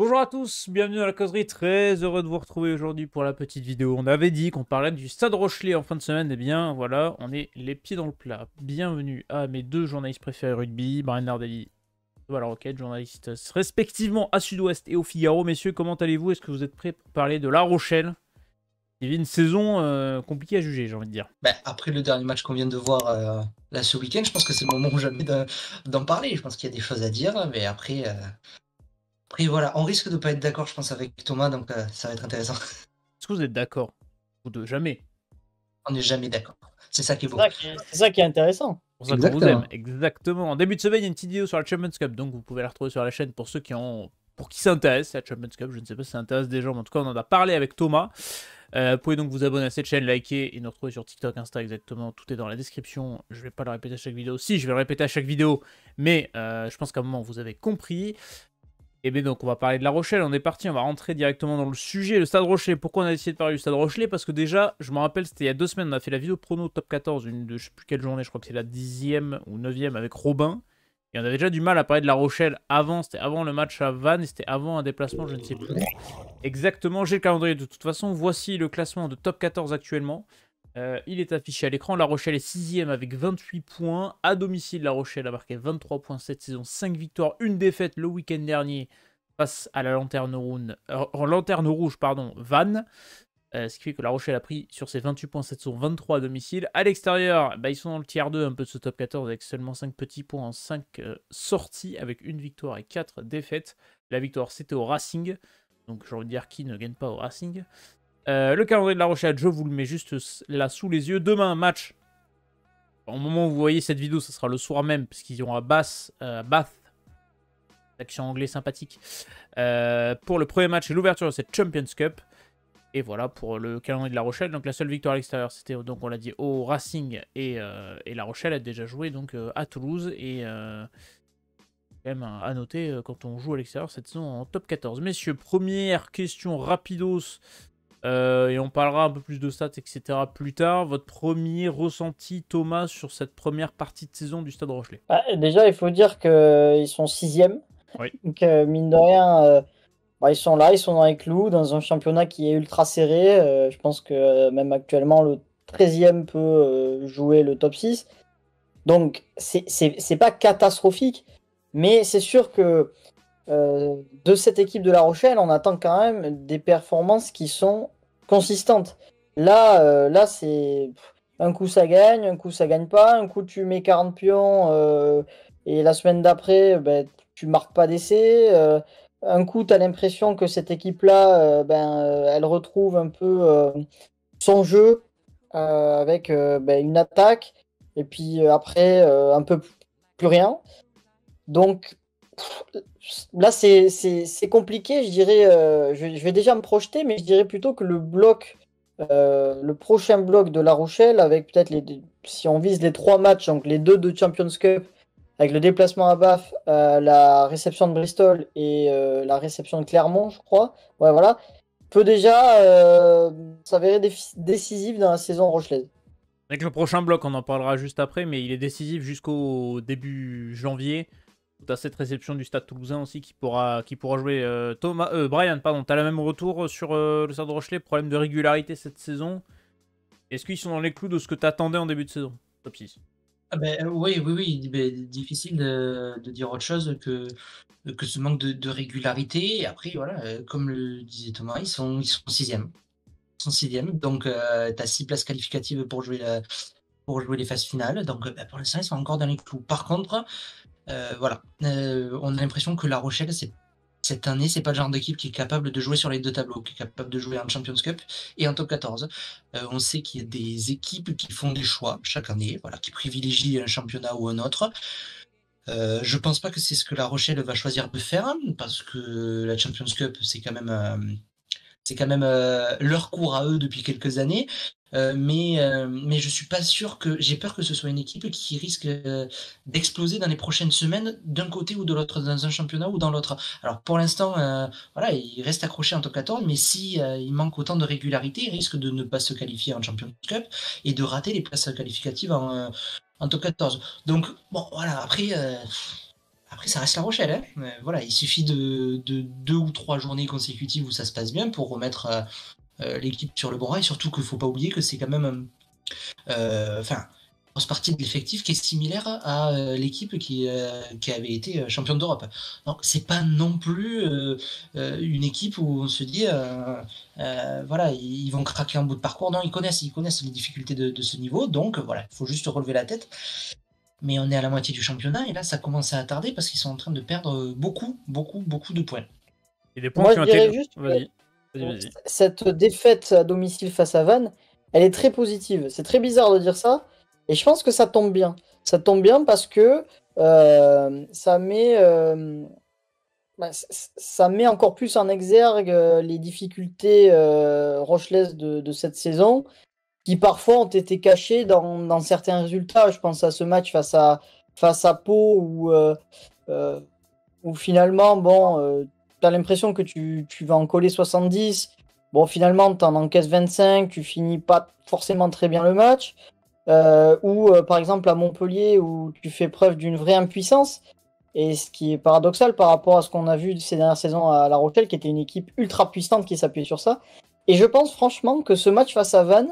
Bonjour à tous, bienvenue dans la causerie, très heureux de vous retrouver aujourd'hui pour la petite vidéo. On avait dit qu'on parlait du Stade Rochelais en fin de semaine, et bien voilà, on est les pieds dans le plat. Bienvenue à mes deux journalistes préférés rugby, Brian Nardelli de la Roquette, journalistes respectivement à Sud-Ouest et au Figaro. Messieurs, comment allez-vous? Est-ce que vous êtes prêts pour parler de La Rochelle? Il y avait une saison compliquée à juger, j'ai envie de dire. Après le dernier match qu'on vient de voir là ce week-end, je pense que c'est le moment ou jamais d'en parler. Je pense qu'il y a des choses à dire, mais après voilà, on risque de pas être d'accord, je pense, avec Thomas, donc ça va être intéressant. Est-ce que vous êtes d'accord? Vous deux, jamais. On n'est jamais d'accord. C'est ça qui est C'est beau. ça qui est intéressant. C'est pour ça qu'on vous aime, exactement. En début de semaine, il y a une petite vidéo sur la Champions Cup, donc vous pouvez la retrouver sur la chaîne pour ceux pour qui ça intéresse, la Champions Cup. Je ne sais pas si ça intéresse des gens, mais en tout cas, on en a parlé avec Thomas. Vous pouvez donc vous abonner à cette chaîne, liker et nous retrouver sur TikTok, Insta, exactement. Tout est dans la description. Je ne vais pas le répéter à chaque vidéo. Si, je vais le répéter à chaque vidéo, mais je pense qu'à un moment, vous avez compris. Et bien donc, on va parler de La Rochelle. On est parti, on va rentrer directement dans le sujet. Le Stade Rochelais. Pourquoi on a décidé de parler du Stade Rochelais? Parce que déjà, je me rappelle, c'était il y a 2 semaines, on a fait la vidéo prono top 14, une de je sais plus quelle journée, je crois que c'est la 10e ou 9e avec Robin. Et on avait déjà du mal à parler de La Rochelle avant, c'était avant le match à Vannes, et c'était avant un déplacement, je ne sais plus. Exactement, j'ai le calendrier de toute façon. Voici le classement de top 14 actuellement. Il est affiché à l'écran. La Rochelle est 6e avec 28 points. À domicile, La Rochelle a marqué 23 points cette saison, 5 victoires, 1 défaite le week-end dernier face à la lanterne rouge, Vannes. Ce qui fait que La Rochelle a pris sur ses 28 points cette saison 23 à domicile. À l'extérieur, ils sont dans le tiers 2 un peu de ce top 14 avec seulement 5 petits points en 5 sorties avec 1 victoire et 4 défaites. La victoire c'était au Racing. Donc j'ai envie de dire qui ne gagne pas au Racing. Le calendrier de La Rochelle, je vous le mets juste là sous les yeux. Demain, match. Au moment où vous voyez cette vidéo, ce sera le soir même, puisqu'ils iront à Bath. Action anglais sympathique. Pour le premier match et l'ouverture de cette Champions Cup. Et voilà pour le calendrier de La Rochelle. Donc la seule victoire à l'extérieur, c'était, donc on l'a dit, au Racing. Et La Rochelle a déjà joué donc, à Toulouse. Et quand même à noter quand on joue à l'extérieur cette saison en top 14. Messieurs, première question rapidos. Et on parlera un peu plus de stats, etc. plus tard. Votre premier ressenti, Thomas, sur cette première partie de saison du Stade Rochelais? Déjà, il faut dire qu'ils sont 6e. Oui. Donc, mine de rien, ils sont là, ils sont dans les clous, dans un championnat qui est ultra serré. Je pense que même actuellement, le 13e peut jouer le top 6. Donc, c'est pas catastrophique. Mais c'est sûr que de cette équipe de La Rochelle, on attend quand même des performances qui sont consistantes. Là c'est un coup ça gagne, un coup ça gagne pas, un coup tu mets 40 pions et la semaine d'après tu marques pas d'essai. Un coup tu as l'impression que cette équipe-là elle retrouve un peu son jeu avec une attaque et puis après un peu plus rien. Donc là, c'est compliqué, je dirais. Je vais déjà me projeter, mais je dirais plutôt que le prochain bloc de La Rochelle, avec peut-être si on vise les 3 matchs, donc les 2 de Champions Cup, avec le déplacement à Bath, la réception de Bristol et la réception de Clermont, je crois. Ouais, voilà. Peut déjà s'avérer décisif dans la saison rochelaise. Avec le prochain bloc, on en parlera juste après, mais il est décisif jusqu'au début janvier. Tu as cette réception du Stade Toulousain aussi qui pourra jouer. Brian, pardon, tu as le même retour sur le Stade Rochelais, problème de régularité cette saison. Est-ce qu'ils sont dans les clous de ce que tu attendais en début de saison? Top 6. Oui. Difficile de dire autre chose que ce manque de régularité. Et après, voilà, comme le disait Thomas, ils sont 6e. Ils sont 6e, donc tu as 6 places qualificatives pour jouer les phases finales. Donc pour l'instant, ils sont encore dans les clous. Par contre, voilà, on a l'impression que La Rochelle, cette année, c'est pas le genre d'équipe qui est capable de jouer sur les 2 tableaux, qui est capable de jouer en Champions Cup et en top 14. On sait qu'il y a des équipes qui font des choix chaque année, voilà, qui privilégient un championnat ou un autre. Je pense pas que c'est ce que La Rochelle va choisir de faire, parce que la Champions Cup, c'est quand même leur cours à eux depuis quelques années. Mais je suis pas sûr j'ai peur que ce soit une équipe qui risque d'exploser dans les prochaines semaines d'un côté ou de l'autre, dans un championnat ou dans l'autre. Alors pour l'instant, voilà, il reste accroché en top 14, mais si il manque autant de régularité, il risque de ne pas se qualifier en Champions Cup et de rater les places qualificatives en top 14. Donc bon, voilà, après Après, ça reste La Rochelle. Hein. Voilà, il suffit de 2 ou 3 journées consécutives où ça se passe bien pour remettre l'équipe sur le bon rail. Surtout qu'il ne faut pas oublier que c'est quand même une grosse partie de l'effectif qui est similaire à l'équipe qui avait été championne d'Europe. Donc, c'est pas non plus une équipe où on se dit voilà, ils vont craquer en bout de parcours. Non, ils connaissent les difficultés de ce niveau. Donc, voilà, il faut juste relever la tête. Mais on est à la moitié du championnat et là, ça commence à attarder parce qu'ils sont en train de perdre beaucoup de points. Et des points Moi, qui je ont dirais été. juste que Vas-y. cette défaite à domicile face à Vannes, elle est très positive. C'est très bizarre de dire ça, et je pense que ça tombe bien. Ça tombe bien parce que ça met, ça met encore plus en exergue les difficultés rochelaises de cette saison, qui parfois ont été cachées dans certains résultats. Je pense à ce match face à Pau où finalement, bon, tu as l'impression que tu vas en coller 70. Bon, finalement, tu en encaisses 25, tu finis pas forcément très bien le match. Ou par exemple à Montpellier, où tu fais preuve d'une vraie impuissance. Et ce qui est paradoxal par rapport à ce qu'on a vu ces dernières saisons à La Rochelle, qui était une équipe ultra puissante qui s'appuyait sur ça. Et je pense franchement que ce match face à Vannes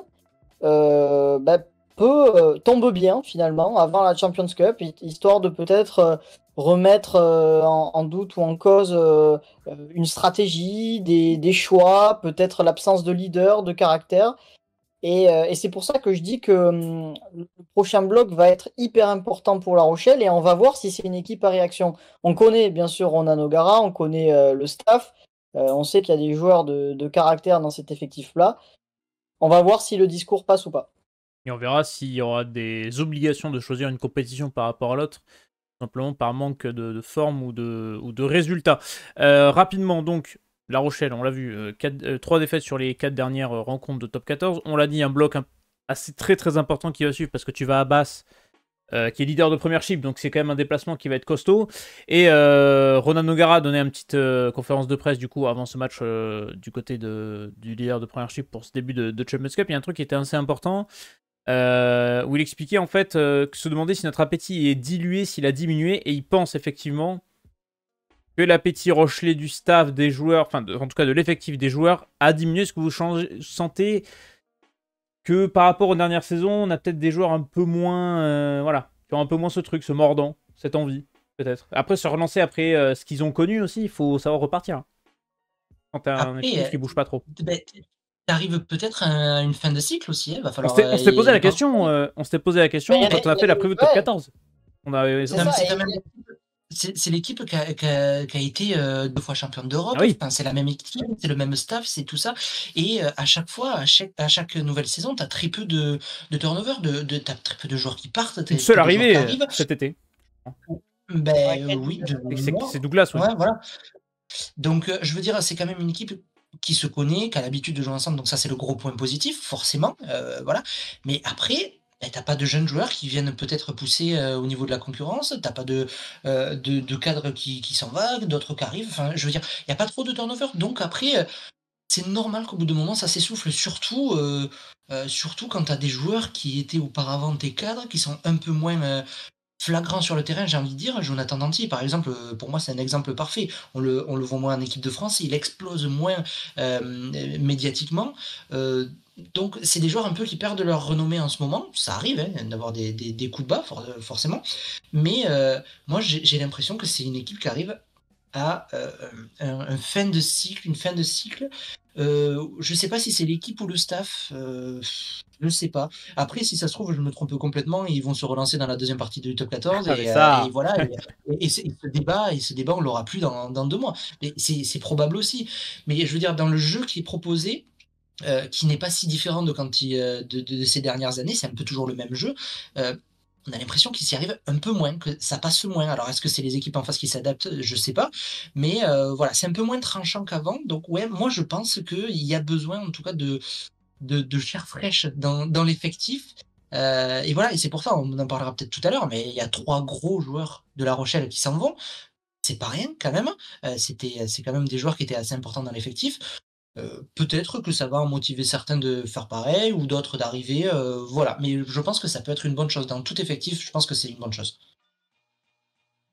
tombe bien finalement avant la Champions Cup, histoire de peut-être remettre en doute ou en cause une stratégie, des choix, peut-être l'absence de leader, de caractère. Et c'est pour ça que je dis que le prochain bloc va être hyper important pour La Rochelle et on va voir si c'est une équipe à réaction. On connaît bien sûr Ronan O'Gara, on connaît le staff, on sait qu'il y a des joueurs de caractère dans cet effectif-là. On va voir si le discours passe ou pas. Et on verra s'il y aura des obligations de choisir une compétition par rapport à l'autre, simplement par manque de forme ou de résultats. Rapidement, donc, La Rochelle, on l'a vu, 3 défaites sur les 4 dernières rencontres de top 14. On l'a dit, un bloc assez très très important qui va suivre parce que tu vas à Basse, qui est leader de Premiership, donc c'est quand même un déplacement qui va être costaud. Et Ronan O'Gara a donné une petite conférence de presse du coup avant ce match du côté du leader de Premiership pour ce début de Champions Cup. Il y a un truc qui était assez important. Où il expliquait en fait se demander si notre appétit est dilué, s'il a diminué, et il pense effectivement que l'appétit rochelais du staff, des joueurs, en tout cas de l'effectif des joueurs, a diminué. Est-ce que vous sentez que par rapport aux dernières saisons, on a peut-être des joueurs un peu moins, voilà, qui ont un peu moins ce truc, ce mordant, cette envie, peut-être. Après, se relancer après ce qu'ils ont connu aussi, il faut savoir repartir. Hein. Quand t'as un effectif qui bouge pas trop. T'arrives peut-être à une fin de cycle aussi. Va falloir, on s'était posé la question, quand on a fait la prévue de top 14. C'est l'équipe qui a été 2 fois championne d'Europe. Ah oui. Enfin, c'est la même équipe, c'est le même staff, c'est tout ça. Et à chaque fois, à chaque nouvelle saison, tu as très peu de turnover, t'as très peu de joueurs qui partent. Une seule arrivée cet été. Oui. C'est Douglas, oui. Ouais, voilà. Donc, je veux dire, c'est quand même une équipe qui se connaît, qui a l'habitude de jouer ensemble. Donc ça, c'est le gros point positif, forcément. Voilà. Mais après... t'as pas de jeunes joueurs qui viennent peut-être pousser au niveau de la concurrence, t'as pas de cadre qui s'en va, d'autres qui arrivent, enfin je veux dire, il n'y a pas trop de turnover, donc après c'est normal qu'au bout d'un moment ça s'essouffle, surtout quand t'as des joueurs qui étaient auparavant tes cadres, qui sont un peu moins flagrant sur le terrain, j'ai envie de dire. Jonathan Danty, par exemple, pour moi, c'est un exemple parfait. On le voit moins en équipe de France, il explose moins médiatiquement. Donc, c'est des joueurs un peu qui perdent leur renommée en ce moment. Ça arrive hein, d'avoir des coups de bas, forcément. Mais moi, j'ai l'impression que c'est une équipe qui arrive à une fin de cycle. Je sais pas si c'est l'équipe ou le staff, je sais pas. Après, si ça se trouve, je me trompe complètement et ils vont se relancer dans la deuxième partie du top 14 et voilà. Et ce débat, on l'aura plus dans 2 mois. Mais c'est probable aussi. Mais je veux dire, dans le jeu qui est proposé, qui n'est pas si différent de de ces dernières années, c'est un peu toujours le même jeu. On a l'impression qu'il s'y arrive un peu moins, que ça passe moins. Alors, est-ce que c'est les équipes en face qui s'adaptent? Je sais pas. Mais voilà, c'est un peu moins tranchant qu'avant. Donc, ouais, moi, je pense qu'il y a besoin, en tout cas, de chair fraîche dans l'effectif. Et voilà, et c'est pour ça, on en parlera peut-être tout à l'heure, mais il y a 3 gros joueurs de La Rochelle qui s'en vont. C'est pas rien, quand même. C'est quand même des joueurs qui étaient assez importants dans l'effectif. Peut-être que ça va en motiver certains de faire pareil ou d'autres d'arriver, voilà. Mais je pense que ça peut être une bonne chose. Dans tout effectif, je pense que c'est une bonne chose.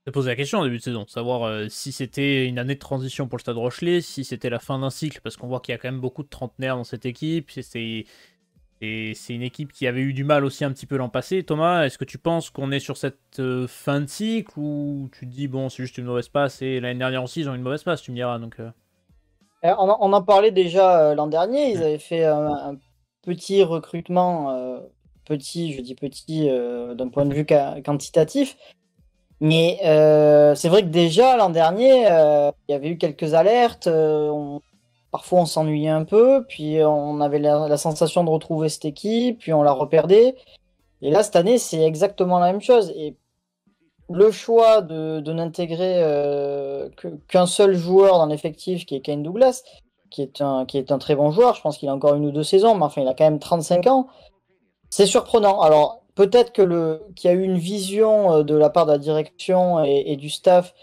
Je posé la question en début de saison, savoir si c'était une année de transition pour le Stade Rochelais, si c'était la fin d'un cycle, parce qu'on voit qu'il y a quand même beaucoup de trentenaires dans cette équipe. C'est une équipe qui avait eu du mal aussi un petit peu l'an passé. Thomas, est-ce que tu penses qu'on est sur cette fin de cycle ou tu te dis, bon, c'est juste une mauvaise passe et l'année dernière aussi, ils ont eu une mauvaise passe, tu me diras. Donc, On en parlait déjà l'an dernier, ils avaient fait un petit recrutement, petit, je dis petit d'un point de vue quantitatif, mais c'est vrai que déjà l'an dernier, il y avait eu quelques alertes, parfois on s'ennuyait un peu, puis on avait la sensation de retrouver cette équipe, puis on la reperdait, et là cette année c'est exactement la même chose, et le choix de n'intégrer qu'un seul joueur dans l'effectif, qui est Kane Douglas, qui est un très bon joueur, je pense qu'il a encore 1 ou 2 saisons, mais enfin il a quand même 35 ans, c'est surprenant. Alors peut-être qu'il y a eu une vision de la part de la direction et du staff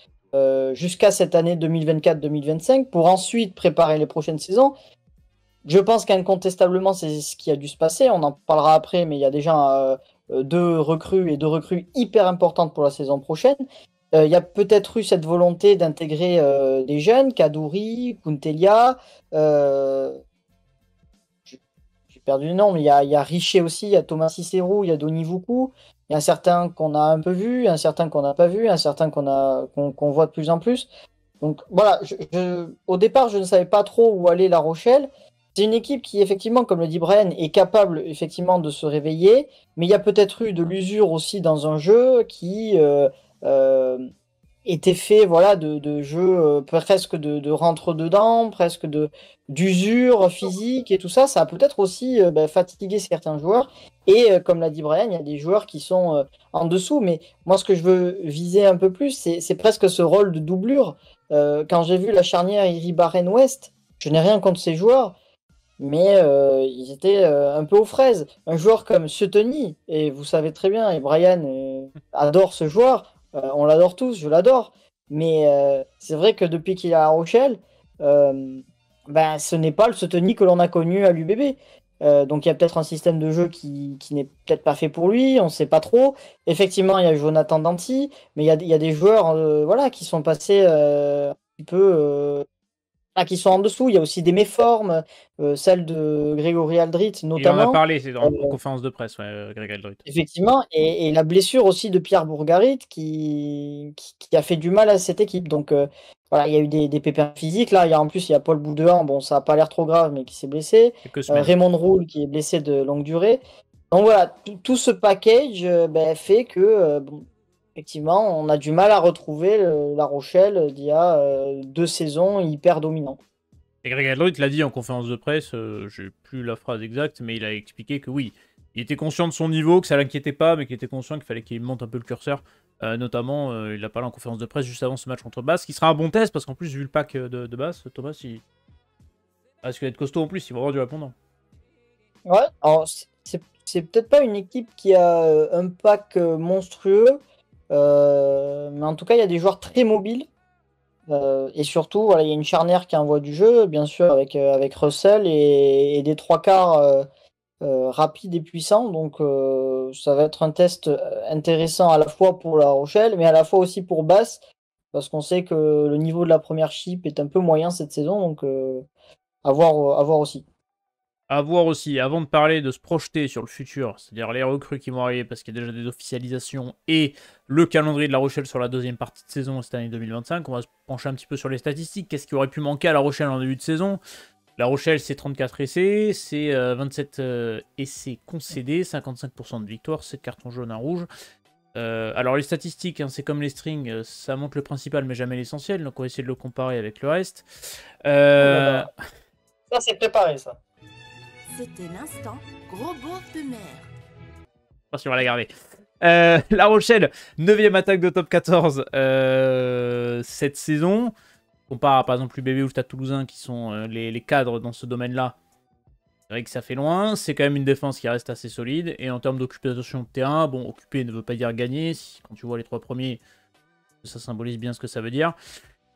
jusqu'à cette année 2024-2025 pour ensuite préparer les prochaines saisons. Je pense qu'incontestablement c'est ce qui a dû se passer, on en parlera après, mais il y a déjà 2 recrues et 2 recrues hyper importantes pour la saison prochaine. Il y a peut-être eu cette volonté d'intégrer des jeunes, Kadouri, Kuntelia, j'ai perdu le nom, mais il y a Richer aussi, il y a Thomas Cicero, il y a Doni Vuku. Il y a certains qu'on a un peu vus, un certain qu'on n'a pas vu, un certain qu'on voit de plus en plus. Donc voilà, au départ, je ne savais pas trop où allait La Rochelle. C'est une équipe qui, effectivement, comme le dit Brian, est capable effectivement de se réveiller, mais il y a peut-être eu de l'usure aussi dans un jeu qui euh, était fait voilà, de jeux presque de rentre-dedans, presque d'usure physique et tout ça. Ça a peut-être aussi fatigué certains joueurs. Et comme l'a dit Brian, il y a des joueurs qui sont en dessous. Mais moi, ce que je veux viser un peu plus, c'est presque ce rôle de doublure. Quand j'ai vu la charnière Iribarren-West, je n'ai rien contre ces joueurs, mais ils étaient un peu aux fraises. Un joueur comme Suttoney, et vous savez très bien, et Brian adore ce joueur, on l'adore tous, je l'adore, mais c'est vrai que depuis qu'il est à La Rochelle, ben, ce n'est pas le Suttoney que l'on a connu à l'UBB. Donc il y a peut-être un système de jeu qui n'est peut-être pas fait pour lui, on ne sait pas trop. Effectivement, il y a Jonathan Danty, mais il y a des joueurs voilà, qui sont passés un petit peu qui sont en dessous. Il y a aussi des méformes, celle de Grégory Aldrit il en a notamment. parlé, c'est en conférence de presse, ouais, Greg Aldrit. Effectivement, et la blessure aussi de Pierre Bourgarit qui a fait du mal à cette équipe. Donc voilà, il y a eu des pépins physiques. Là, en plus, il y a Paul Boudouin, bon, ça n'a pas l'air trop grave, mais qui s'est blessé. Quelques semaines. Raymond Roule qui est blessé de longue durée. Donc voilà, tout ce package fait que, bon, effectivement, on a du mal à retrouver La Rochelle d'il y a 2 saisons hyper dominant. Et Greg Aldrit l'a dit en conférence de presse, j'ai plus la phrase exacte, mais il a expliqué que oui, il était conscient de son niveau, que ça l'inquiétait pas, mais qu'il était conscient qu'il fallait qu'il monte un peu le curseur. Notamment, il a parlé en conférence de presse juste avant ce match contre Basse, qui sera un bon test, parce qu'en plus, vu le pack de Basse, Thomas, il risque d'être costaud en plus, il va avoir du répondant. Ouais, alors c'est peut-être pas une équipe qui a un pack monstrueux, mais en tout cas, il y a des joueurs très mobiles. Et surtout, voilà, il y a une charnière qui envoie du jeu, bien sûr, avec Russell et des 3 quarts rapides et puissants. Donc, ça va être un test intéressant à la fois pour La Rochelle, mais à la fois aussi pour Basse, parce qu'on sait que le niveau de la première chip est un peu moyen cette saison. Donc, à voir aussi. À voir aussi, avant de parler de se projeter sur le futur, c'est-à-dire les recrues qui vont arriver parce qu'il y a déjà des officialisations et le calendrier de La Rochelle sur la deuxième partie de saison cette année 2025, on va se pencher un petit peu sur les statistiques. Qu'est-ce qui aurait pu manquer à La Rochelle en début de saison? La Rochelle, c'est 34 essais, c'est 27 essais concédés, 55% de victoire, 7 cartons jaunes, un rouge. Alors les statistiques, hein, c'est comme les strings, ça montre le principal mais jamais l'essentiel, donc on va essayer de le comparer avec le reste. Ça, c'est préparé, ça. C'était l'instant gros beauf de mer. Attention, on va la garder. La Rochelle, 9ème attaque de top 14 cette saison. Comparé à par exemple l'UBB ou le Stade Toulousain qui sont les cadres dans ce domaine-là. C'est vrai que ça fait loin. C'est quand même une défense qui reste assez solide. Et en termes d'occupation de terrain, bon, occuper ne veut pas dire gagner. Quand tu vois les 3 premiers, ça symbolise bien ce que ça veut dire.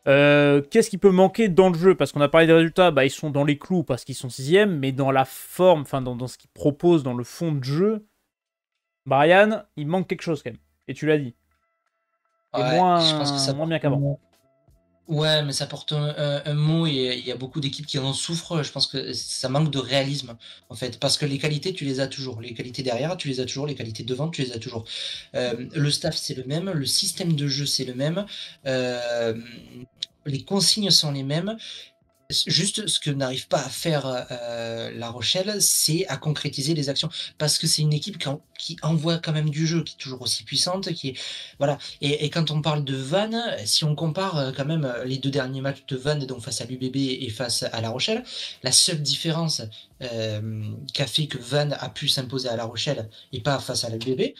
Qu'est-ce qui peut manquer dans le jeu? Parce qu'on a parlé des résultats, bah, ils sont dans les clous parce qu'ils sont 6ème, mais dans la forme, enfin dans ce qu'ils proposent, dans le fond de jeu, Brian, il manque quelque chose quand même. Et tu l'as dit. Et Ouais, je pense que ça moins porte bien qu'avant. Ouais, mais ça porte un mot et il y a beaucoup d'équipes qui en souffrent. Je pense que ça manque de réalisme, en fait. Parce que les qualités, tu les as toujours. Les qualités derrière, tu les as toujours. Les qualités devant, tu les as toujours. Le staff, c'est le même. Le système de jeu, c'est le même. Euh, les consignes sont les mêmes. Juste ce que n'arrive pas à faire La Rochelle, c'est à concrétiser les actions. Parce que c'est une équipe qui envoie quand même du jeu, qui est toujours aussi puissante, qui est... Voilà. Et quand on parle de Vannes, si on compare quand même les 2 derniers matchs de Vannes, donc face à l'UBB et face à La Rochelle, la seule différence qu'a fait que Vannes a pu s'imposer à La Rochelle et pas face à l'UBB,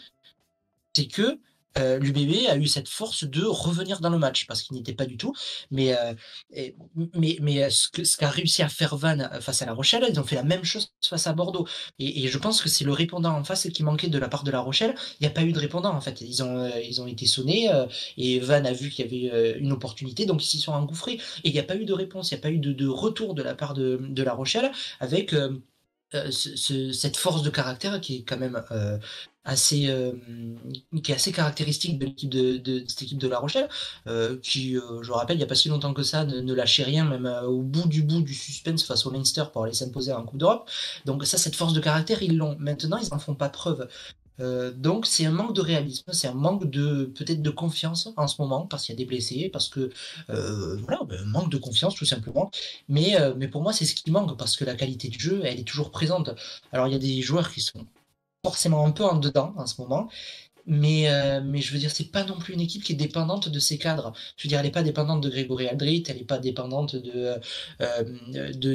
c'est que l'UBB a eu cette force de revenir dans le match, parce qu'il n'y était pas du tout. Mais, ce qu'a réussi à faire Vannes face à La Rochelle, ils ont fait la même chose face à Bordeaux. Et je pense que c'est le répondant en face qui manquait de la part de La Rochelle. Il n'y a pas eu de répondant, en fait. Ils ont été sonnés, et Vannes a vu qu'il y avait une opportunité, donc ils s'y sont engouffrés. Et il n'y a pas eu de réponse, il n'y a pas eu de retour de la part de La Rochelle, avec... cette force de caractère qui est quand même assez qui est assez caractéristique de l'équipe de cette équipe de La Rochelle, qui je rappelle il n'y a pas si longtemps que ça ne lâchait rien, même au bout du suspense face au Leinster pour aller s'imposer en Coupe d'Europe. Donc ça, cette force de caractère, ils l'ont. Maintenant, ils n'en font pas preuve. Donc c'est un manque de réalisme, c'est un manque de peut-être de confiance en ce moment, parce qu'il y a des blessés, parce que voilà, un manque de confiance tout simplement. Mais pour moi c'est ce qui manque, parce que la qualité du jeu elle est toujours présente. Alors il y a des joueurs qui sont forcément un peu en dedans en ce moment, mais je veux dire, c'est pas non plus une équipe qui est dépendante de ses cadres. Je veux dire, elle n'est pas dépendante de Grégory Aldrit, elle n'est pas dépendante de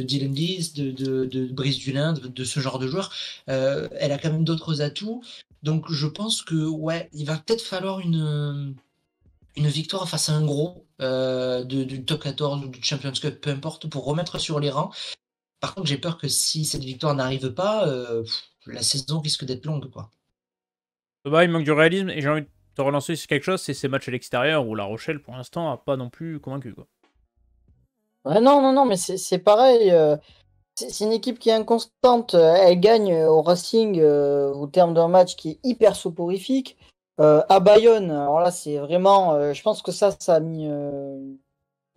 Dylan Lees, de Brice Dulin, de ce genre de joueurs. Elle a quand même d'autres atouts. Donc je pense que ouais, il va peut-être falloir une victoire face à un gros du top 14 ou du Champions Cup, peu importe, pour remettre sur les rangs. Par contre, j'ai peur que si cette victoire n'arrive pas, la saison risque d'être longue, quoi. Bah, il manque du réalisme et j'ai envie de te relancer sur quelque chose, c'est ces matchs à l'extérieur où La Rochelle, pour l'instant, a pas non plus convaincu, quoi. Ouais, non, non, non, mais c'est pareil. C'est une équipe qui est inconstante. Elle gagne au Racing au terme d'un match qui est hyper soporifique. À Bayonne, alors là, c'est vraiment. Je pense que ça a mis une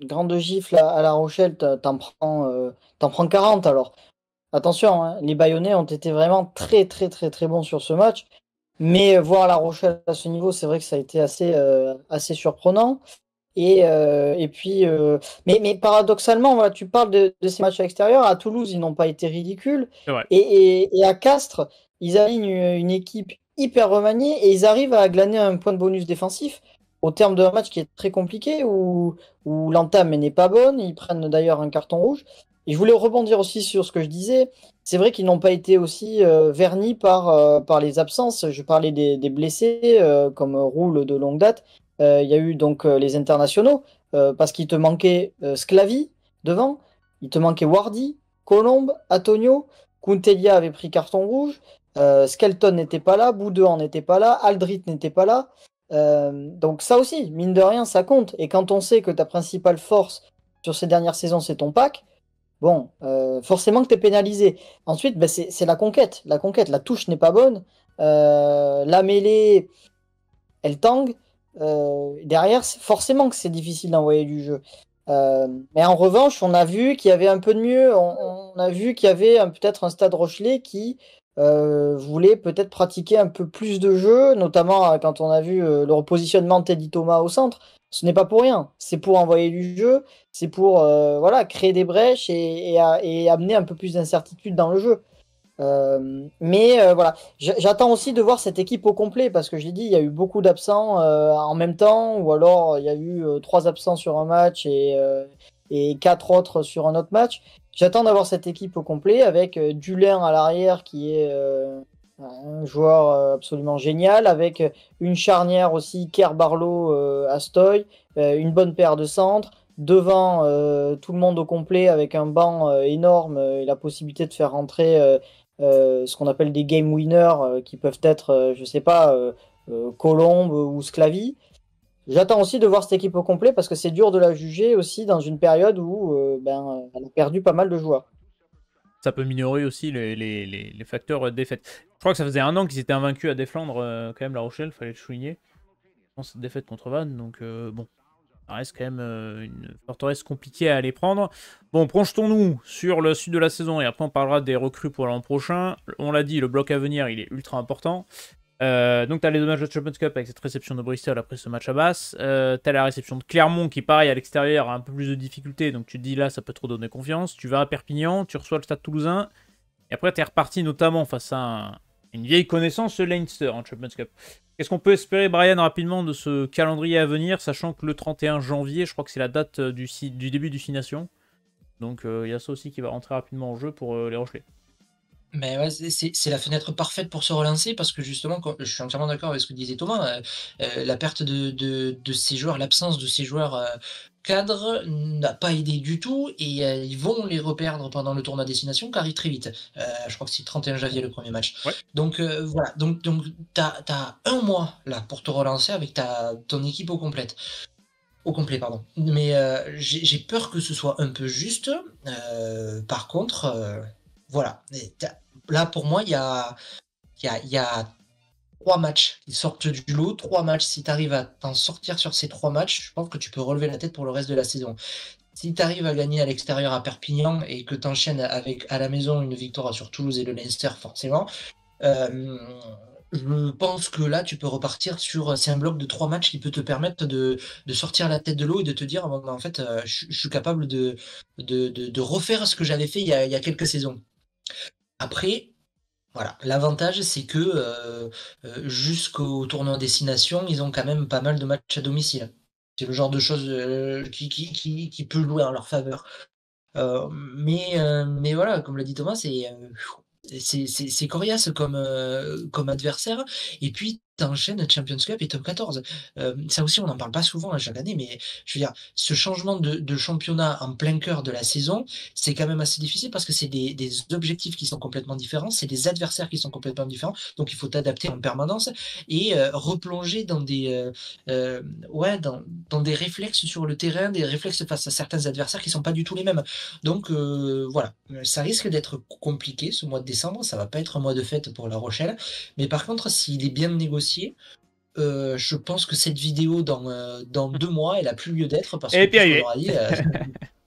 grande gifle à La Rochelle. T'en prends 40 alors. Attention, hein, les Bayonnais ont été vraiment très, très, très, très bons sur ce match. Mais voir La Rochelle à ce niveau, c'est vrai que ça a été assez surprenant. Et puis, mais paradoxalement, voilà, tu parles de ces matchs à l'extérieur. À Toulouse, ils n'ont pas été ridicules. C'est vrai. Et à Castres, ils alignent une équipe hyper remaniée et ils arrivent à glaner un point de bonus défensif au terme d'un match qui est très compliqué où l'entame n'est pas bonne. Ils prennent d'ailleurs un carton rouge. Et je voulais rebondir aussi sur ce que je disais. C'est vrai qu'ils n'ont pas été aussi vernis par les absences. Je parlais des blessés comme Roule de longue date. Il y a eu donc les internationaux, parce qu'il te manquait Sclavi devant, il te manquait Wardy, Colombe, Antonio, Kuntelia avait pris carton rouge, Skelton n'était pas là, Boudouin n'était pas là, Aldrit n'était pas là. Donc ça aussi, mine de rien, ça compte. Et quand on sait que ta principale force sur ces dernières saisons, c'est ton pack, bon, forcément que tu es pénalisé. Ensuite, ben, c'est la conquête. La conquête, la touche n'est pas bonne. La mêlée, elle tangue. Derrière, forcément que c'est difficile d'envoyer du jeu. Mais en revanche, on a vu qu'il y avait un peu de mieux. On a vu qu'il y avait peut-être un Stade Rochelais qui voulait peut-être pratiquer un peu plus de jeu, notamment quand on a vu le repositionnement de Teddy Thomas au centre. Ce n'est pas pour rien. C'est pour envoyer du jeu, c'est pour voilà, créer des brèches et amener un peu plus d'incertitude dans le jeu. Mais voilà, j'attends aussi de voir cette équipe au complet parce que j'ai dit il y a eu beaucoup d'absents en même temps ou alors il y a eu 3 absents sur un match et 4 autres sur un autre match. J'attends d'avoir cette équipe au complet avec Dulin à l'arrière qui est un joueur absolument génial, avec une charnière aussi, Kerr Barlow Astoy, une bonne paire de centres. Devant tout le monde au complet avec un banc énorme et la possibilité de faire rentrer ce qu'on appelle des game winners qui peuvent être, je sais pas, Colombe ou Sclavi. J'attends aussi de voir cette équipe au complet parce que c'est dur de la juger aussi dans une période où elle a perdu pas mal de joueurs. Ça peut minorer aussi les facteurs défaites. Je crois que ça faisait 1 an qu'ils étaient invaincus à Desflandres, quand même, La Rochelle, fallait le souligner. cette défaite contre Vannes. Donc bon, ça reste quand même une forteresse compliquée à aller prendre. Bon, projetons-nous sur le sud de la saison et après on parlera des recrues pour l'an prochain. On l'a dit, le bloc à venir, il est ultra important. Donc tu as les 2 matchs de Champions Cup avec cette réception de Bristol après ce match à Basse. Tu as la réception de Clermont qui, pareil, à l'extérieur a un peu plus de difficultés. Donc tu te dis là, ça peut trop donner confiance. Tu vas à Perpignan, tu reçois le Stade Toulousain. Et après, tu es reparti notamment face à une vieille connaissance, le Leinster en Champions Cup. Qu'est-ce qu'on peut espérer, Brian, rapidement de ce calendrier à venir, sachant que le 31 janvier, je crois que c'est la date du début du 6 Nations. Donc il y a ça aussi qui va rentrer rapidement en jeu pour les Rochelais. Mais ouais, c'est la fenêtre parfaite pour se relancer parce que justement, je suis entièrement d'accord avec ce que disait Thomas, la perte de ces joueurs, l'absence de ces joueurs cadres n'a pas aidé du tout et ils vont les reperdre pendant le tournoi destination car ils très vite. Je crois que c'est le 31 janvier le premier match. Ouais. Donc voilà, donc t'as 1 mois là pour te relancer avec ton équipe au complet, pardon. Mais j'ai peur que ce soit un peu juste. Par contre, voilà. Là, pour moi, il y a 3 matchs qui sortent du lot. 3 matchs, si tu arrives à t'en sortir sur ces 3 matchs, je pense que tu peux relever la tête pour le reste de la saison. Si tu arrives à gagner à l'extérieur à Perpignan et que tu enchaînes avec à la maison une victoire sur Toulouse et le Leinster, forcément, je pense que là, tu peux repartir sur. C'est un bloc de 3 matchs qui peut te permettre de sortir la tête de l'eau et de te dire, bon, en fait, je suis capable de refaire ce que j'avais fait il y a quelques saisons. Après, voilà, l'avantage c'est que jusqu'au tournoi destination, ils ont quand même pas mal de matchs à domicile. C'est le genre de choses qui peut jouer en leur faveur. Mais voilà, comme l'a dit Thomas, c'est coriace comme adversaire. Et puis, t'enchaînes Champions Cup et Top 14. Ça aussi, on n'en parle pas souvent chaque année, mais je veux dire, ce changement de championnat en plein cœur de la saison, c'est quand même assez difficile parce que c'est des objectifs qui sont complètement différents, c'est des adversaires qui sont complètement différents, donc il faut t'adapter en permanence et replonger dans dans des réflexes sur le terrain, des réflexes face à certains adversaires qui sont pas du tout les mêmes. Donc voilà, ça risque d'être compliqué ce mois de décembre, ça va pas être un mois de fête pour La Rochelle, mais par contre s'il est bien négocié, je pense que cette vidéo dans 2 mois elle a plus lieu d'être parce que tout ce qu'on aura dit,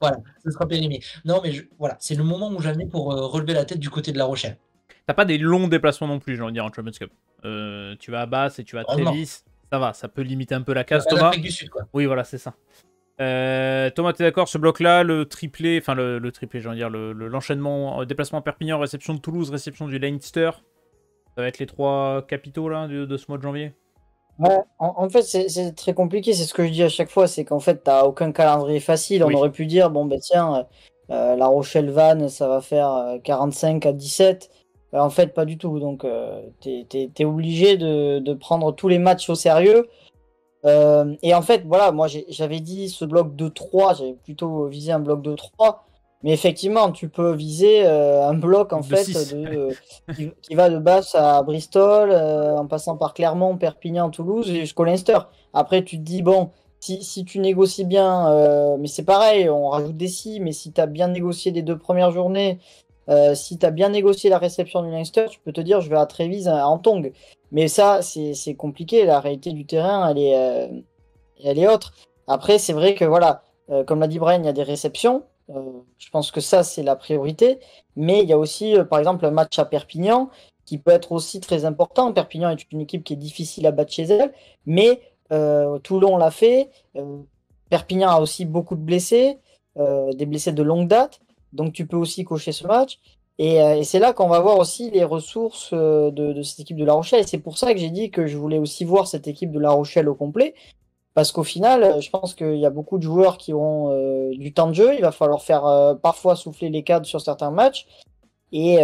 voilà, ce sera périmé. Non mais voilà, c'est le moment ou jamais pour relever la tête du côté de La Rochelle. T'as pas des longs déplacements non plus, j'ai envie de dire, en Champions Cup. Tu vas à Basse et tu vas à Trévis, ça va, ça peut limiter un peu la casse, Thomas. Du Sud, quoi. Oui, voilà, c'est ça. Thomas, t'es d'accord, ce bloc-là, le triplé, enfin le triplé, j'ai envie de dire, l'enchaînement, déplacement à Perpignan, réception de Toulouse, réception du Leinster, ça va être les 3 capitaux là, de ce mois de janvier. Ouais, en fait, c'est très compliqué, c'est ce que je dis à chaque fois, c'est qu'en fait, t'as aucun calendrier facile. Oui. On aurait pu dire, bon, ben tiens, La Rochelle-Vannes, ça va faire 45 à 17. En fait, pas du tout. Donc, t'es obligé de prendre tous les matchs au sérieux. Et en fait, voilà, moi, j'avais dit ce bloc de 3, j'avais plutôt visé un bloc de 3. Mais effectivement, tu peux viser un bloc en De fait 6. qui va de Basse à Bristol, en passant par Clermont, Perpignan, Toulouse et jusqu'au Leinster. Après, tu te dis, bon, si tu négocies bien, mais c'est pareil, on rajoute des si, mais si tu as bien négocié les 2 premières journées, si tu as bien négocié la réception du Leinster, tu peux te dire, je vais à Trévise en tongs. Mais ça, c'est compliqué, la réalité du terrain, elle est autre. Après, c'est vrai que, voilà, comme l'a dit Brian, il y a des réceptions. Je pense que ça, c'est la priorité. Mais il y a aussi, par exemple, un match à Perpignan qui peut être aussi très important. Perpignan est une équipe qui est difficile à battre chez elle. Mais Toulon l'a fait. Perpignan a aussi beaucoup de blessés, des blessés de longue date. Donc tu peux aussi cocher ce match. Et c'est là qu'on va voir aussi les ressources de cette équipe de La Rochelle. Et c'est pour ça que j'ai dit que je voulais aussi voir cette équipe de La Rochelle au complet. Parce qu'au final, je pense qu'il y a beaucoup de joueurs qui auront du temps de jeu. Il va falloir faire parfois souffler les cadres sur certains matchs. Et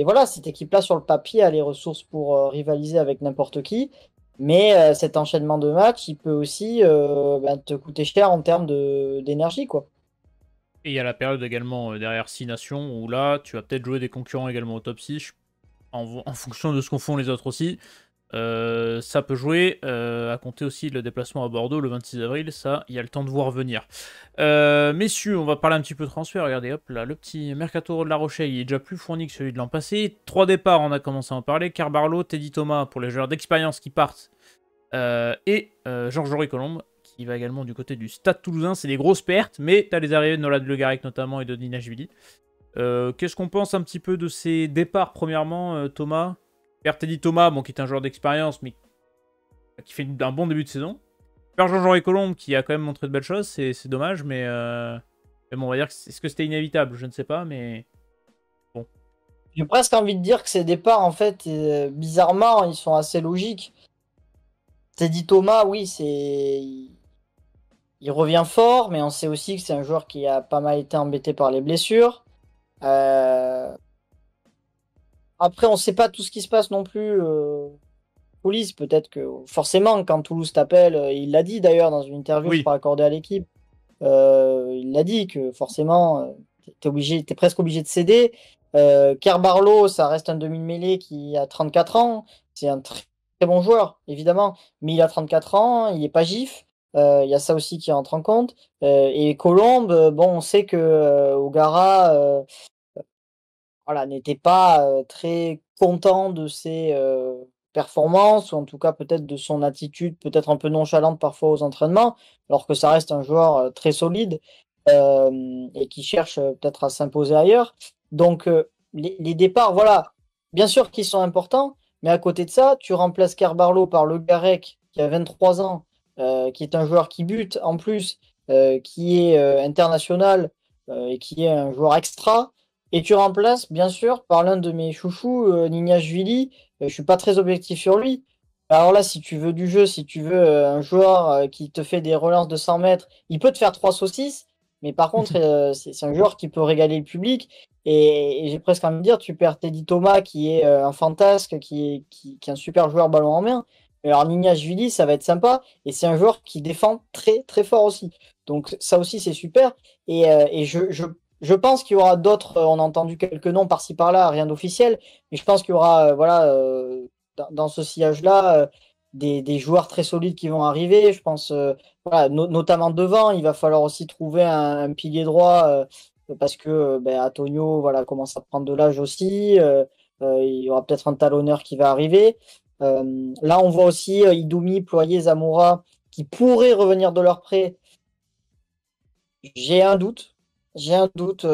voilà, cette équipe-là, sur le papier, a les ressources pour rivaliser avec n'importe qui. Mais cet enchaînement de matchs, il peut aussi te coûter cher en termes d'énergie, quoi. Et il y a la période également derrière 6 Nations où là, tu vas peut-être jouer des concurrents également au top 6 en fonction de ce qu'on font les autres aussi. Ça peut jouer, à compter aussi le déplacement à Bordeaux le 26 avril, ça, il y a le temps de voir venir. Messieurs, on va parler un petit peu de transfert, regardez, hop là, le petit Mercato de La Rochelle, il est déjà plus fourni que celui de l'an passé. 3 départs, on a commencé à en parler, Carbarlo, Teddy Thomas, pour les joueurs d'expérience qui partent, et Georges-Henri Colombe, qui va également du côté du Stade Toulousain. C'est des grosses pertes, mais tu as les arrivées de Nolan Le Garec notamment et de Ninashvili. Qu'est-ce qu'on pense un petit peu de ces départs, premièrement, Thomas? Père Teddy Thomas, bon, qui est un joueur d'expérience, mais qui fait un bon début de saison. Père Jean-Jean Colombe, qui a quand même montré de belles choses, c'est dommage, mais bon, on va dire que est-ce que c'était inévitable? Je ne sais pas, mais bon. J'ai presque envie de dire que ces départs, en fait, bizarrement, ils sont assez logiques. Teddy Thomas, oui, il revient fort, mais on sait aussi que c'est un joueur qui a pas mal été embêté par les blessures. Après, on ne sait pas tout ce qui se passe non plus. Coulisses, peut-être que forcément, quand Toulouse t'appelle, il l'a dit d'ailleurs dans une interview, Oui. je crois, accordée à l'équipe, il l'a dit que forcément, t'es presque obligé de céder. Kerr Barlow, ça reste un demi-mêlée qui a 34 ans. C'est un très, très bon joueur, évidemment, mais il a 34 ans, il n'est pas gif. Il y a ça aussi qui entre en compte. Et Colombe, bon, on sait que O'Gara voilà, n'était pas très content de ses performances, ou en tout cas peut-être de son attitude, peut-être un peu nonchalante parfois aux entraînements, alors que ça reste un joueur très solide et qui cherche peut-être à s'imposer ailleurs. Donc les départs, voilà, bien sûr qu'ils sont importants, mais à côté de ça, tu remplaces Kerr Barlow par Le Garec, qui a 23 ans, qui est un joueur qui bute en plus, qui est international et qui est un joueur extra. Et tu remplaces, bien sûr, par l'un de mes chouchous, Ninashvili. Je suis pas très objectif sur lui. Alors là, si tu veux du jeu, si tu veux un joueur qui te fait des relances de 100 mètres, il peut te faire 3 saucisses. Mais par contre, c'est un joueur qui peut régaler le public. Et j'ai presque envie de dire, tu perds Teddy Thomas, qui est un fantasque, qui est un super joueur ballon en main. Alors Ninashvili, ça va être sympa. Et c'est un joueur qui défend très, très fort aussi. Donc ça aussi, c'est super. Et je pense qu'il y aura d'autres, on a entendu quelques noms par-ci par-là, rien d'officiel, mais je pense qu'il y aura voilà, dans ce sillage-là des joueurs très solides qui vont arriver. Je pense voilà, notamment devant, il va falloir aussi trouver un pilier droit parce que Antonio voilà, commence à prendre de l'âge aussi. Il y aura peut-être un talonneur qui va arriver. Là, on voit aussi Idoumi, Ployer, Zamora qui pourraient revenir de leur prêt. J'ai un doute. J'ai un doute.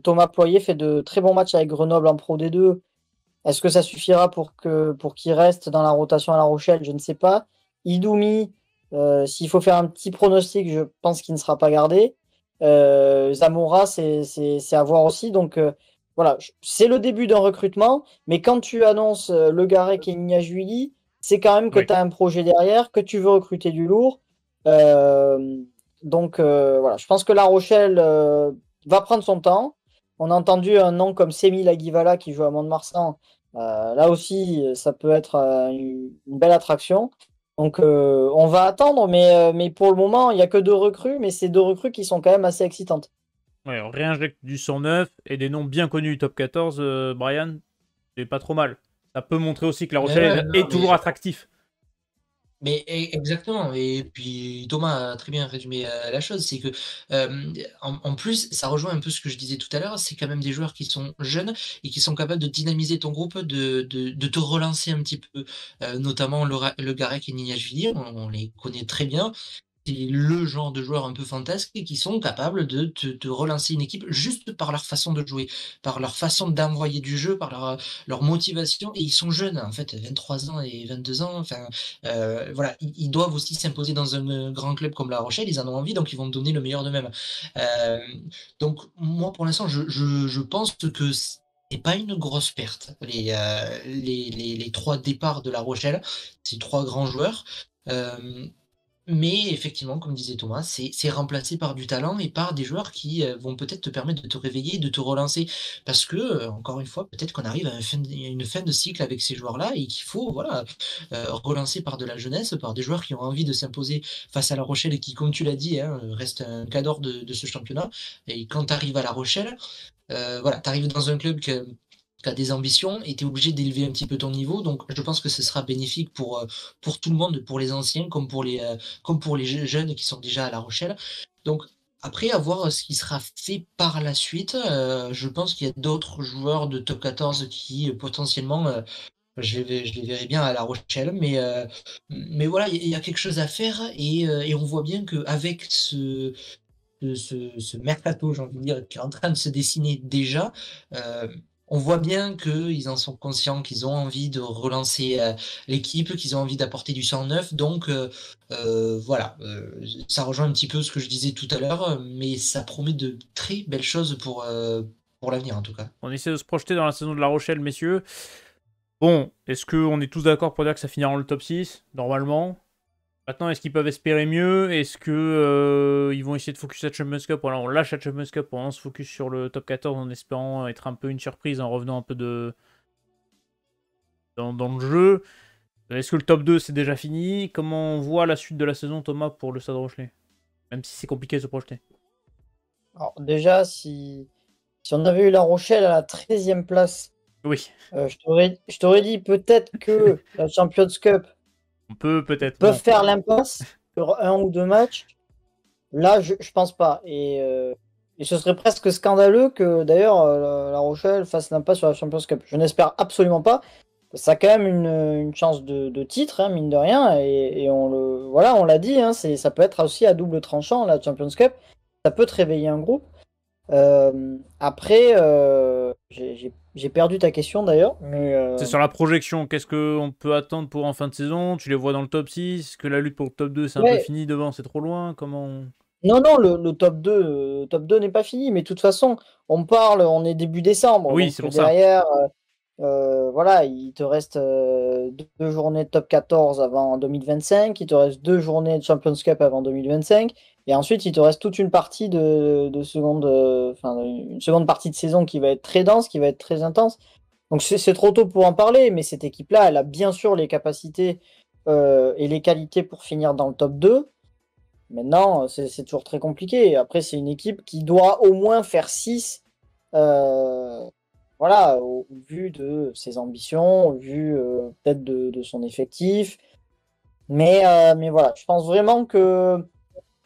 Thomas Ployer fait de très bons matchs avec Grenoble en Pro D2. Est-ce que ça suffira pour qu'il reste dans la rotation à La Rochelle? Je ne sais pas. Idoumi, s'il faut faire un petit pronostic, je pense qu'il ne sera pas gardé. Zamora, c'est à voir aussi. Donc voilà, c'est le début d'un recrutement. Mais quand tu annonces Le Garec et Niajuili, c'est quand même que tu as un projet derrière, que tu veux recruter du lourd. Donc voilà, je pense que La Rochelle va prendre son temps. On a entendu un nom comme Semi Laguivala qui joue à Mont-de-Marsan. Là aussi, ça peut être une belle attraction. Donc on va attendre, mais pour le moment, il n'y a que 2 recrues, mais c'est 2 recrues qui sont quand même assez excitantes. Ouais, on réinjecte du 109 et des noms bien connus du top 14, Brian, c'est pas trop mal. Ça peut montrer aussi que La Rochelle est toujours attractif. Mais exactement, et puis Thomas a très bien résumé la chose, c'est que en plus, ça rejoint un peu ce que je disais tout à l'heure, c'est quand même des joueurs qui sont jeunes et qui sont capables de dynamiser ton groupe, de te relancer un petit peu, notamment Le Garec et Niashvili, on les connaît très bien. C'est le genre de joueurs un peu fantasques qui sont capables de te relancer une équipe juste par leur façon de jouer, par leur façon d'envoyer du jeu, par leur motivation. Et ils sont jeunes, en fait, 23 ans et 22 ans. Enfin, voilà, ils doivent aussi s'imposer dans un grand club comme La Rochelle. Ils en ont envie, donc ils vont donner le meilleur d'eux-mêmes. Donc, moi, pour l'instant, je pense que c'est pas une grosse perte. Les 3 départs de La Rochelle, ces 3 grands joueurs. Mais effectivement, comme disait Thomas, c'est remplacé par du talent et par des joueurs qui vont peut-être te permettre de te réveiller, de te relancer. Parce que, encore une fois, peut-être qu'on arrive à une fin de cycle avec ces joueurs-là et qu'il faut voilà, relancer par de la jeunesse, par des joueurs qui ont envie de s'imposer face à La Rochelle et qui, comme tu l'as dit, reste un cadre de ce championnat. Et quand tu arrives à La Rochelle, voilà, tu arrives dans un club qui a des ambitions et tu es obligé d'élever un petit peu ton niveau. Donc, je pense que ce sera bénéfique pour tout le monde, pour les anciens comme pour les jeunes qui sont déjà à La Rochelle. Donc, après, à voir ce qui sera fait par la suite. Je pense qu'il y a d'autres joueurs de top 14 qui potentiellement Je les verrais bien à La Rochelle, mais voilà, il y a quelque chose à faire et on voit bien qu'avec ce mercato, j'ai envie de dire, qui est en train de se dessiner déjà, euh, on voit bien qu'ils en sont conscients, qu'ils ont envie de relancer l'équipe, qu'ils ont envie d'apporter du sang neuf. Donc voilà, ça rejoint un petit peu ce que je disais tout à l'heure, mais ça promet de très belles choses pour l'avenir en tout cas. On essaie de se projeter dans la saison de La Rochelle, messieurs. Bon, est-ce qu'on est tous d'accord pour dire que ça finira dans le top 6, normalement? Maintenant, est-ce qu'ils peuvent espérer mieux? Est-ce que ils vont essayer de focus la Champions Cup? Voilà, on lâche la Champions Cup pour on se focus sur le top 14 en espérant être un peu une surprise en revenant un peu dans le jeu. Est-ce que le top 2 c'est déjà fini? Comment on voit la suite de la saison, Thomas, pour le Stade Rochelet? Même si c'est compliqué de se projeter. Alors, déjà, si on avait eu La Rochelle à la 13e place, Oui, je t'aurais dit peut-être que la Champions Cup on peut peut-être. peuvent Non. faire l'impasse sur un ou deux matchs. Là, je pense pas. Et ce serait presque scandaleux que d'ailleurs La Rochelle fasse l'impasse sur la Champions Cup. Je n'espère absolument pas. Ça a quand même une chance de titre, hein, mine de rien. Et voilà, on l'a dit, hein, ça peut être aussi à double tranchant, la Champions Cup. Ça peut te réveiller un groupe. Après, j'ai perdu ta question d'ailleurs. C'est sur la projection. Qu'est-ce qu'on peut attendre pour en fin de saison? Tu les vois dans le top 6? Est-ce que la lutte pour le top 2 c'est un peu Ouais. fini devant? C'est trop loin? Non, non, le top 2 n'est pas fini, mais de toute façon, on est début décembre, Oui, donc c'est pour ça. derrière, voilà, il te reste 2 journées de top 14 avant 2025, il te reste 2 journées de Champions Cup avant 2025, et ensuite il te reste toute une partie de seconde, enfin une seconde partie de saison qui va être très dense, qui va être très intense. Donc c'est trop tôt pour en parler, mais cette équipe-là, elle a bien sûr les capacités et les qualités pour finir dans le top 2. Maintenant, c'est toujours très compliqué. Après, c'est une équipe qui doit au moins faire 6, voilà, au vu de ses ambitions, au vu peut-être de son effectif. Mais voilà, je pense vraiment que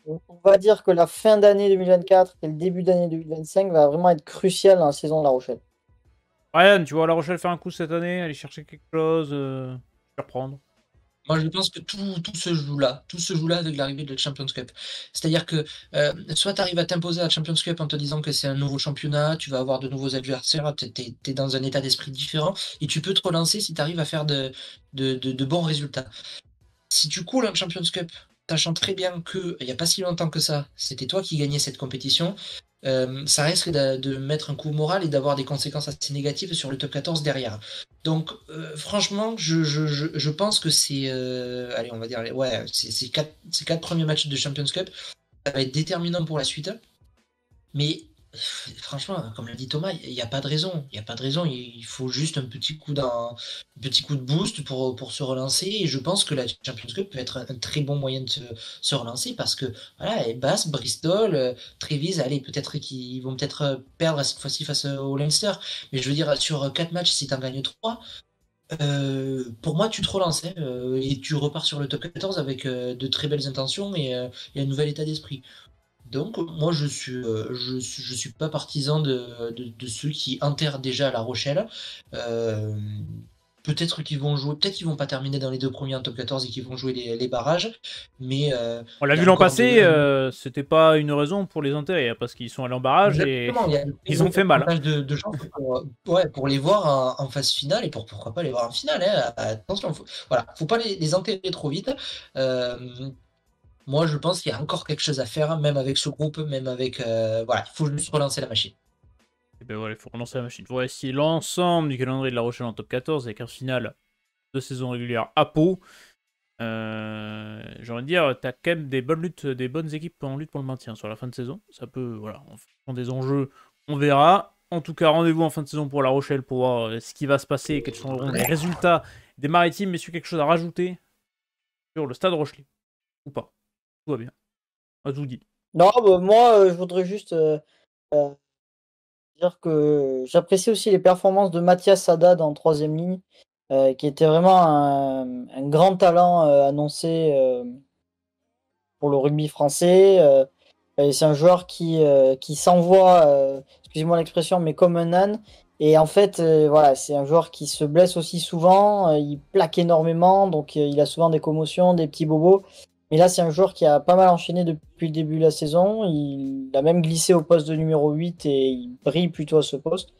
on va dire que la fin d'année 2024 et le début d'année 2025 va vraiment être crucial dans la saison de La Rochelle. Ryan, tu vois La Rochelle faire un coup cette année, aller chercher quelque chose, surprendre. Moi, je pense que tout se joue là. Tout se joue là avec l'arrivée de la Champions Cup. C'est-à-dire que soit tu arrives à t'imposer à la Champions Cup en te disant que c'est un nouveau championnat, tu vas avoir de nouveaux adversaires, tu es dans un état d'esprit différent, et tu peux te relancer si tu arrives à faire de bons résultats. Si tu coules en Champions Cup, sachant très bien que il n'y a pas si longtemps que ça, c'était toi qui gagnais cette compétition, ça risque de mettre un coup moral et d'avoir des conséquences assez négatives sur le top 14 derrière. Donc, franchement, je pense que allez, on va dire, ouais, ces quatre premiers matchs de Champions Cup, ça va être déterminant pour la suite. Mais franchement, comme l'a dit Thomas, il n'y a pas de raison. Il n'y a pas de raison. Il faut juste un petit coup de boost pour se relancer. Et je pense que la Champions Cup peut être un très bon moyen de se relancer parce que voilà, et Bath, Bristol, Trévise, allez, peut-être qu'ils vont peut-être perdre cette fois-ci face au Leinster. Mais je veux dire, sur 4 matchs, si tu en gagnes 3, pour moi, tu te relances hein, et tu repars sur le top 14 avec de très belles intentions et un nouvel état d'esprit. Donc, moi, je suis pas partisan de ceux qui enterrent déjà La Rochelle. Euh, peut-être qu'ils vont jouer, peut-être qu'ils vont pas terminer dans les deux premiers en top 14 et qu'ils vont jouer les barrages, mais On l'a il y vu a l'an encore passé, c'était pas une raison pour les enterrer, hein, parce qu'ils sont allés en barrage et exactement, il y a ils ont fait mal. davantage de chances pour les voir en phase finale et pourquoi pas les voir en finale. Hein. Attention, voilà, faut pas les enterrer trop vite. Euh, Moi, je pense qu'il y a encore quelque chose à faire, même avec ce groupe, même avec. Voilà, il faut juste relancer la machine. Et ben voilà, il faut relancer la machine. Voici l'ensemble du calendrier de La Rochelle en top 14 avec un final de saison régulière à Pau. J'ai envie de dire, t'as quand même des bonnes luttes, des bonnes équipes en lutte pour le maintien sur la fin de saison. Ça peut, voilà, en fonction des enjeux, on verra. En tout cas, rendez-vous en fin de saison pour La Rochelle pour voir ce qui va se passer, quels seront les résultats des Maritimes. Messieurs, quelque chose à rajouter sur le Stade Rochelet ou pas? Tout va bien. À tout dit. Non, bah, moi, je voudrais juste euh, dire que j'apprécie aussi les performances de Mathias Haddad en troisième ligne, qui était vraiment un grand talent annoncé pour le rugby français. Et c'est un joueur qui s'envoie, excusez-moi l'expression, mais comme un âne, Et en fait, voilà, c'est un joueur qui se blesse aussi souvent, il plaque énormément, donc il a souvent des commotions, des petits bobos. Mais là, c'est un joueur qui a pas mal enchaîné depuis le début de la saison. Il a même glissé au poste de numéro 8 et il brille plutôt à ce poste.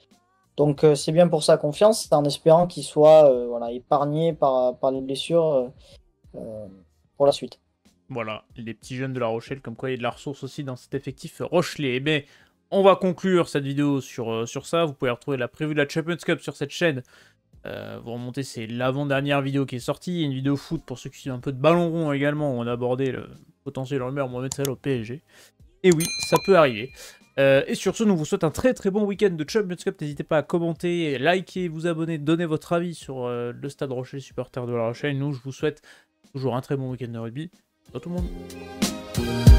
Donc c'est bien pour sa confiance, en espérant qu'il soit voilà, épargné par les blessures pour la suite. Voilà, les petits jeunes de La Rochelle, comme quoi il y a de la ressource aussi dans cet effectif rochelais. Mais on va conclure cette vidéo sur ça. Vous pouvez retrouver la preview de la Champions Cup sur cette chaîne. Vous remontez, c'est l'avant-dernière vidéo qui est sortie. Il y a une vidéo foot pour ceux qui suivent un peu de ballon rond également, où on a abordé le potentiel rumeur Mohamed Salah au PSG. Et oui, ça peut arriver. Et sur ce, nous vous souhaitons un très très bon week-end de Champions Cup. N'hésitez pas à commenter, liker, vous abonner, donner votre avis sur le Stade Rocher, supporter de La Rochelle. Nous, je vous souhaite toujours un très bon week-end de rugby. Ciao tout le monde.